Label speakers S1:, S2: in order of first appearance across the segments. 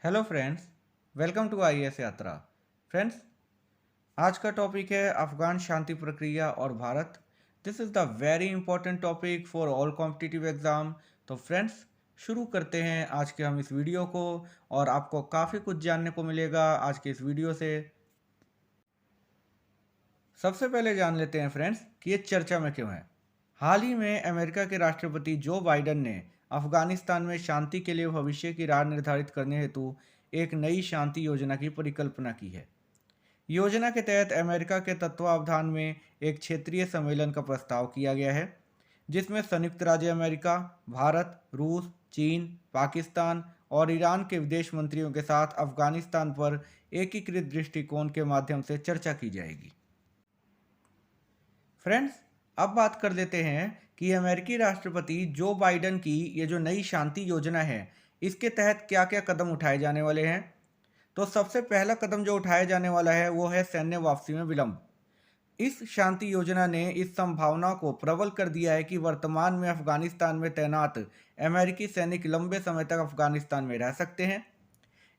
S1: Hello friends, welcome to IAS Yatra. Friends, आज का topic है अफगान शांति प्रक्रिया और भारत। This is the very important topic for all competitive exam. तो फ्रेंड्स, शुरू करते हैं आज के हम इस वीडियो को और आपको काफ़ी कुछ जानने को मिलेगा आज के इस वीडियो से। सबसे पहले जान लेते हैं फ्रेंड्स कि ये चर्चा में क्यों है। हाल ही में अमेरिका के राष्ट्रपति जो बाइडन ने अफगानिस्तान में शांति के लिए भविष्य की राह निर्धारित करने हेतु एक नई शांति योजना की परिकल्पना की है। योजना के तहत अमेरिका के तत्वावधान में एक क्षेत्रीय सम्मेलन का प्रस्ताव किया गया है, जिसमें संयुक्त राज्य अमेरिका, भारत, रूस, चीन, पाकिस्तान और ईरान के विदेश मंत्रियों के साथ अफगानिस्तान पर एकीकृत दृष्टिकोण के माध्यम से चर्चा की जाएगी। फ्रेंड्स, अब बात कर लेते हैं कि अमेरिकी राष्ट्रपति जो बाइडन की ये जो नई शांति योजना है, इसके तहत क्या क्या कदम उठाए जाने वाले हैं। तो सबसे पहला कदम जो उठाया जाने वाला है वो है सैन्य वापसी में विलंब। इस शांति योजना ने इस संभावना को प्रबल कर दिया है कि वर्तमान में अफगानिस्तान में तैनात अमेरिकी सैनिक लंबे समय तक अफगानिस्तान में रह सकते हैं।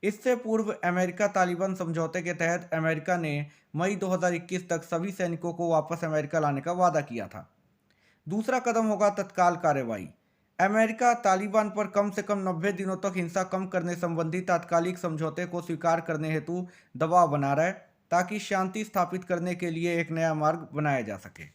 S1: इससे पूर्व अमेरिका तालिबान समझौते के तहत अमेरिका ने मई 2021 तक सभी सैनिकों को वापस अमेरिका लाने का वादा किया था। दूसरा कदम होगा तत्काल कार्रवाई। अमेरिका तालिबान पर कम से कम 90 दिनों तक हिंसा कम करने संबंधी तात्कालिक समझौते को स्वीकार करने हेतु दबाव बना रहा है, ताकि शांति स्थापित करने के लिए एक नया मार्ग बनाया जा सके।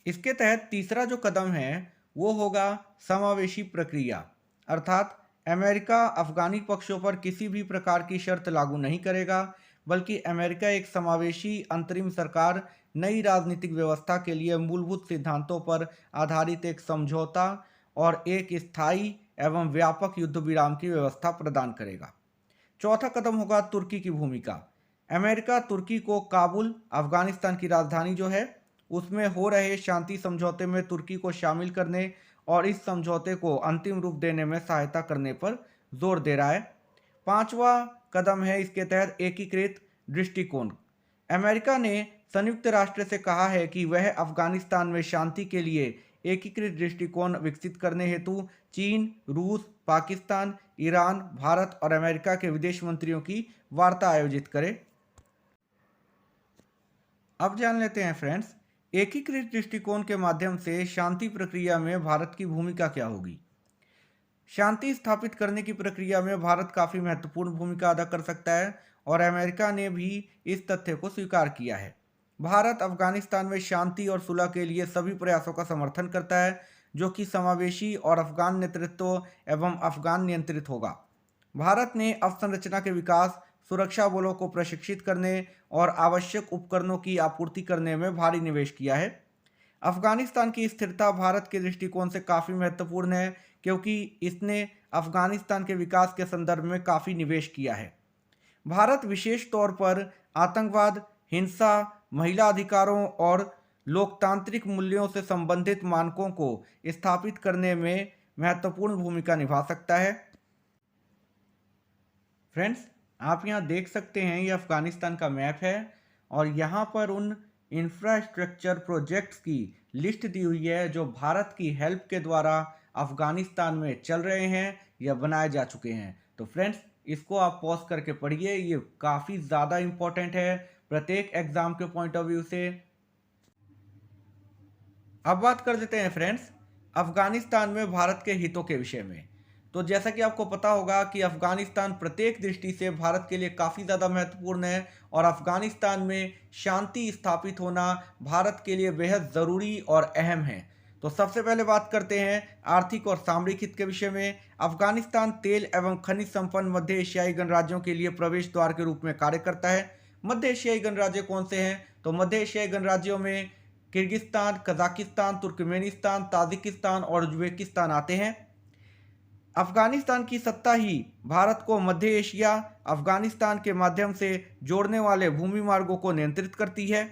S1: इसके तहत तीसरा जो कदम है वो होगा समावेशी प्रक्रिया, अर्थात अमेरिका अफगानी पक्षों पर किसी भी प्रकार की शर्त लागू नहीं करेगा, बल्कि अमेरिका एक समावेशी अंतरिम सरकार, नई राजनीतिक व्यवस्था के लिए मूलभूत सिद्धांतों पर आधारित एक समझौता और एक स्थायी एवं व्यापक युद्ध विराम की व्यवस्था प्रदान करेगा। चौथा कदम होगा तुर्की की भूमिका। अमेरिका तुर्की को काबुल, अफगानिस्तान की राजधानी जो है, उसमें हो रहे शांति समझौते में तुर्की को शामिल करने और इस समझौते को अंतिम रूप देने में सहायता करने पर जोर दे रहा है। पांचवा कदम है इसके तहत एकीकृत दृष्टिकोण। अमेरिका ने संयुक्त राष्ट्र से कहा है कि वह अफगानिस्तान में शांति के लिए एकीकृत दृष्टिकोण विकसित करने हेतु चीन, रूस, पाकिस्तान, ईरान, भारत और अमेरिका के विदेश मंत्रियों की वार्ता आयोजित करे। अब जान लेते हैं फ्रेंड्स, एकीकृत दृष्टिकोण के माध्यम से शांति प्रक्रिया में भारत की भूमिका क्या होगी। शांति स्थापित करने की प्रक्रिया में भारत काफ़ी महत्वपूर्ण भूमिका अदा कर सकता है और अमेरिका ने भी इस तथ्य को स्वीकार किया है। भारत अफगानिस्तान में शांति और सुलह के लिए सभी प्रयासों का समर्थन करता है, जो कि समावेशी और अफगान नेतृत्व एवं अफगान नियंत्रित होगा। भारत ने अवसंरचना के विकास, सुरक्षा बलों को प्रशिक्षित करने और आवश्यक उपकरणों की आपूर्ति करने में भारी निवेश किया है। अफगानिस्तान की स्थिरता भारत के दृष्टिकोण से काफ़ी महत्वपूर्ण है, क्योंकि इसने अफगानिस्तान के विकास के संदर्भ में काफ़ी निवेश किया है। भारत विशेष तौर पर आतंकवाद, हिंसा, महिला अधिकारों और लोकतांत्रिक मूल्यों से संबंधित मानकों को स्थापित करने में महत्वपूर्ण भूमिका निभा सकता है। फ्रेंड्स, आप यहाँ देख सकते हैं, ये अफगानिस्तान का मैप है और यहाँ पर उन इंफ्रास्ट्रक्चर प्रोजेक्ट्स की लिस्ट दी हुई है जो भारत की हेल्प के द्वारा अफगानिस्तान में चल रहे हैं या बनाए जा चुके हैं। तो फ्रेंड्स, इसको आप पॉज करके पढ़िए, ये काफ़ी ज़्यादा इम्पोर्टेंट है प्रत्येक एग्जाम के पॉइंट ऑफ व्यू से। अब बात कर देते हैं फ्रेंड्स, अफगानिस्तान में भारत के हितों के विषय में। तो जैसा कि आपको पता होगा कि अफगानिस्तान प्रत्येक दृष्टि से भारत के लिए काफ़ी ज़्यादा महत्वपूर्ण है और अफगानिस्तान में शांति स्थापित होना भारत के लिए बेहद ज़रूरी और अहम है। तो सबसे पहले बात करते हैं आर्थिक और सामरिक हित के विषय में। अफगानिस्तान तेल एवं खनिज संपन्न मध्य एशियाई गणराज्यों के लिए प्रवेश द्वार के रूप में कार्य करता है। मध्य एशियाई गणराज्य कौन से हैं? तो मध्य एशियाई गणराज्यों में किर्गिस्तान, कजाकिस्तान, तुर्कमेनिस्तान, ताजिकिस्तान और उज्बेकिस्तान आते हैं। अफगानिस्तान की सत्ता ही भारत को मध्य एशिया, अफगानिस्तान के माध्यम से जोड़ने वाले भूमि मार्गों को नियंत्रित करती है।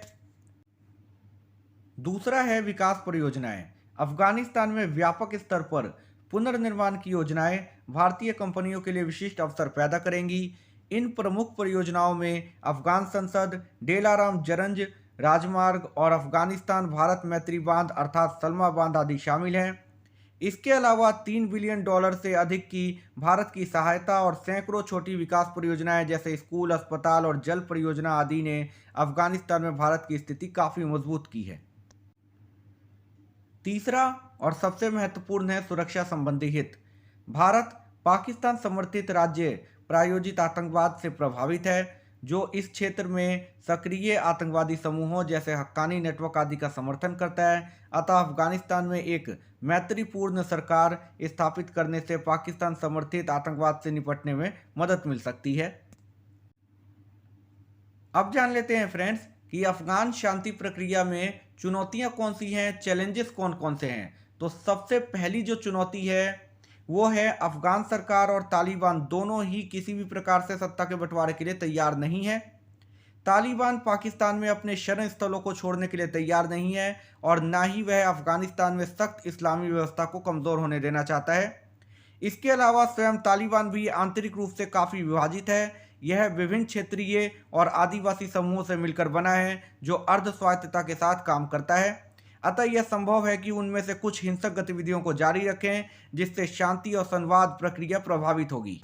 S1: दूसरा है विकास परियोजनाएं। अफगानिस्तान में व्यापक स्तर पर पुनर्निर्माण की योजनाएं भारतीय कंपनियों के लिए विशिष्ट अवसर पैदा करेंगी। इन प्रमुख परियोजनाओं में अफगान संसद, डेलाराम जरंज राजमार्ग और अफगानिस्तान भारत मैत्री बांध अर्थात सलमा बांध आदि शामिल हैं। इसके अलावा $3 बिलियन से अधिक की भारत की सहायता और सैकड़ों छोटी विकास परियोजनाएं जैसे स्कूल, अस्पताल और जल परियोजना आदि ने अफगानिस्तान में भारत की स्थिति काफ़ी मजबूत की है। तीसरा और सबसे महत्वपूर्ण है सुरक्षा संबंधी हित। भारत पाकिस्तान समर्थित राज्य प्रायोजित आतंकवाद से प्रभावित है, जो इस क्षेत्र में सक्रिय आतंकवादी समूहों जैसे हक्कानी नेटवर्क आदि का समर्थन करता है। अतः अफगानिस्तान में एक मैत्रीपूर्ण सरकार स्थापित करने से पाकिस्तान समर्थित आतंकवाद से निपटने में मदद मिल सकती है। अब जान लेते हैं फ्रेंड्स कि अफगान शांति प्रक्रिया में चुनौतियां कौन सी हैं, चैलेंजेस कौन कौन से हैं। तो सबसे पहली जो चुनौती है वो है अफगान सरकार और तालिबान दोनों ही किसी भी प्रकार से सत्ता के बंटवारे के लिए तैयार नहीं है। तालिबान पाकिस्तान में अपने शरण स्थलों को छोड़ने के लिए तैयार नहीं है और ना ही वह अफगानिस्तान में सख्त इस्लामी व्यवस्था को कमज़ोर होने देना चाहता है। इसके अलावा स्वयं तालिबान भी आंतरिक रूप से काफ़ी विभाजित है। यह विभिन्न क्षेत्रीय और आदिवासी समूहों से मिलकर बना है जो अर्ध स्वायत्तता के साथ काम करता है। अतः यह संभव है कि उनमें से कुछ हिंसक गतिविधियों को जारी रखें, जिससे शांति और संवाद प्रक्रिया प्रभावित होगी।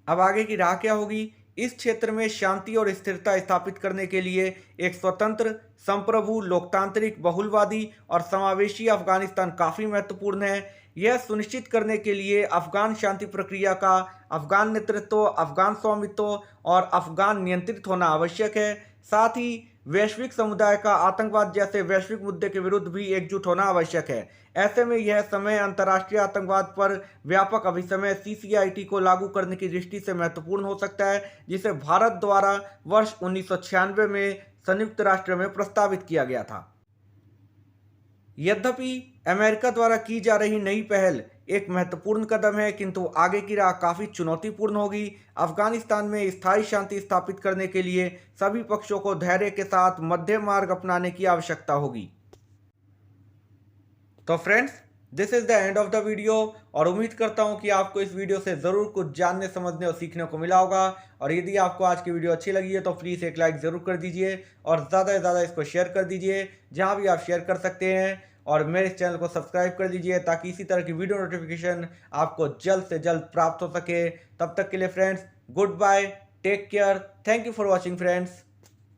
S1: अब आगे की राह क्या होगी? इस क्षेत्र में शांति और स्थिरता स्थापित करने के लिए एक स्वतंत्र, संप्रभु, लोकतांत्रिक, बहुलवादी और समावेशी अफगानिस्तान काफ़ी महत्वपूर्ण है। यह सुनिश्चित करने के लिए अफगान शांति प्रक्रिया का अफगान नेतृत्व, अफगान स्वामित्व और अफगान नियंत्रित होना आवश्यक है। साथ ही वैश्विक समुदाय का आतंकवाद जैसे वैश्विक मुद्दे के विरुद्ध भी एकजुट होना आवश्यक है। ऐसे में यह समय अंतर्राष्ट्रीय आतंकवाद पर व्यापक अभिसमय सीसीआईटी को लागू करने की दृष्टि से महत्वपूर्ण हो सकता है, जिसे भारत द्वारा वर्ष 1996 में संयुक्त राष्ट्र में प्रस्तावित किया गया था। यद्यपि अमेरिका द्वारा की जा रही नई पहल एक महत्वपूर्ण कदम है, किंतु आगे की राह काफ़ी चुनौतीपूर्ण होगी। अफगानिस्तान में स्थायी शांति स्थापित करने के लिए सभी पक्षों को धैर्य के साथ मध्यम मार्ग अपनाने की आवश्यकता होगी। तो friends, this is the end of the video और उम्मीद करता हूं कि आपको इस वीडियो से ज़रूर कुछ जानने, समझने और सीखने को मिला होगा। और यदि आपको आज की वीडियो अच्छी लगी है तो प्लीज़ एक लाइक ज़रूर कर दीजिए और ज़्यादा से ज़्यादा इसको शेयर कर दीजिए जहां भी आप शेयर कर सकते हैं। और मेरे इस चैनल को सब्सक्राइब कर दीजिए ताकि इसी तरह की वीडियो नोटिफिकेशन आपको जल्द से जल्द प्राप्त हो सके। तब तक के लिए friends, goodbye, take care, thank you for watching friends.